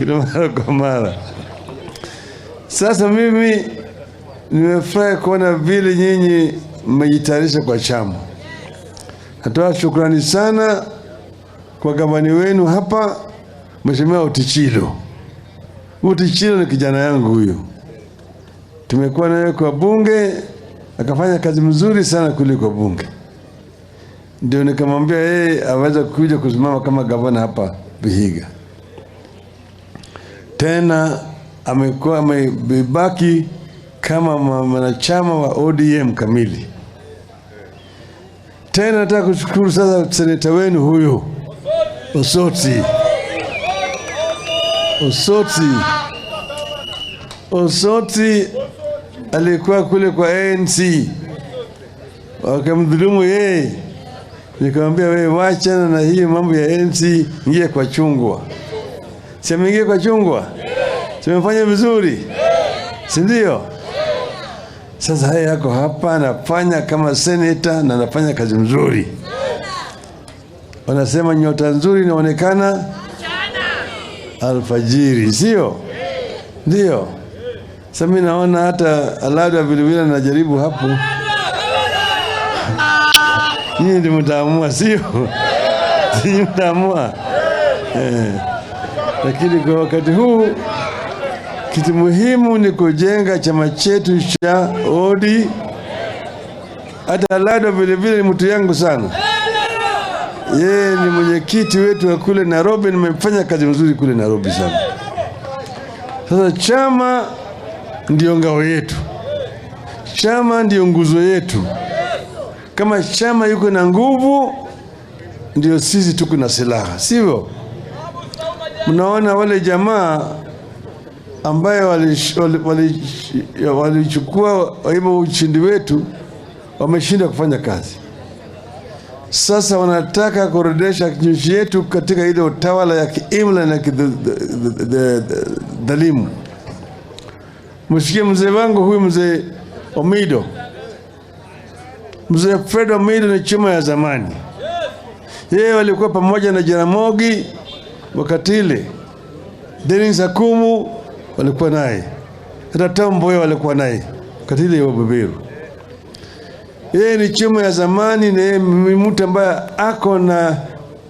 mara kwa mara. Sasa mimi nimefurahi kuona vile nyinyi mmejitayarisha kwa chama. Natoa shukrani sana kwa gavana wenu hapa, Mheshimiwa Utichilo. Utichilo ni kijana yangu huyo. Tumekuwa naye kwa bunge, akafanya kazi mzuri sana kule kwa bunge. Ndio nikamwambia yeye aweza kuja kusimama kama gavana hapa Vihiga. Tena amekuwa amebaki kama mwanachama wa ODM kamili. Tena nataka kushukuru sasa seneta wenu huyo Osoti alikuwa kule kwa ANC, wakamdhulumu yeye. Nikamwambia wewe wachana na hiyo mambo ya ANC, ingia kwa chungwa. Sema ingia kwa chungwa. Tumefanya vizuri, si ndio? Sasa yeye yako hapa anafanya kama seneta na anafanya kazi nzuri. Wanasema nyota nzuri inaonekana alfajiri, sio? Ndio. Sasa mimi naona hata Alada vile anajaribu hapo. Nyinyi ndio mtaamua, sio? Nyinyi mtaamua. Lakini kwa wakati huu kitu muhimu ni kujenga chama chetu cha ODM. Hata Alada vile ni mtu yangu sana. Yeye ni mwenyekiti wetu wa kule Nairobi, nimefanya kazi nzuri kule Nairobi sana. Sasa chama ndio ngao yetu. Chama ndio nguzo yetu. Kama chama yuko na nguvu, ndio sisi tuko na silaha, sivyo? Mnaona wale jamaa ambaye walichukua hivyo ushindi wetu, wameshinda kufanya kazi. Sasa wanataka kurudisha nchi yetu katika ile utawala ya kiimla na kidhalimu. Msikie mzee wangu huyu, mzee Omido. Mzee Fred Omido ni chama ya zamani. Yeye walikuwa pamoja na Jaramogi wakati ile. Dennis Akumu walikuwa naye. Hata Tomboya walikuwa naye wakati ile wa Beberu. Yeye ni chama ya zamani, na mtu ambaye ako na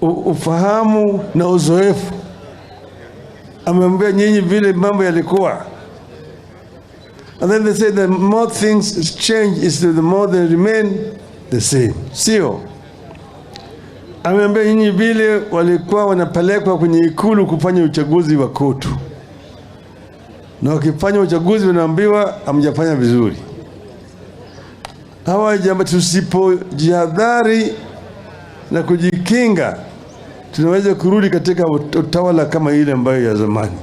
ufahamu na uzoefu. Ameambia nyinyi vile mambo yalikuwa. And then they say the more things change is the more they remain the same. Sio? Ameambia nyinyi vile walikuwa wanapelekwa kwenye ikulu kufanya uchaguzi wa kotu. Na wakifanya uchaguzi wanaambiwa hamjafanya vizuri. Hawa jambo tusipojihadhari na kujikinga, tunaweza kurudi katika utawala kama ile ambayo ya zamani.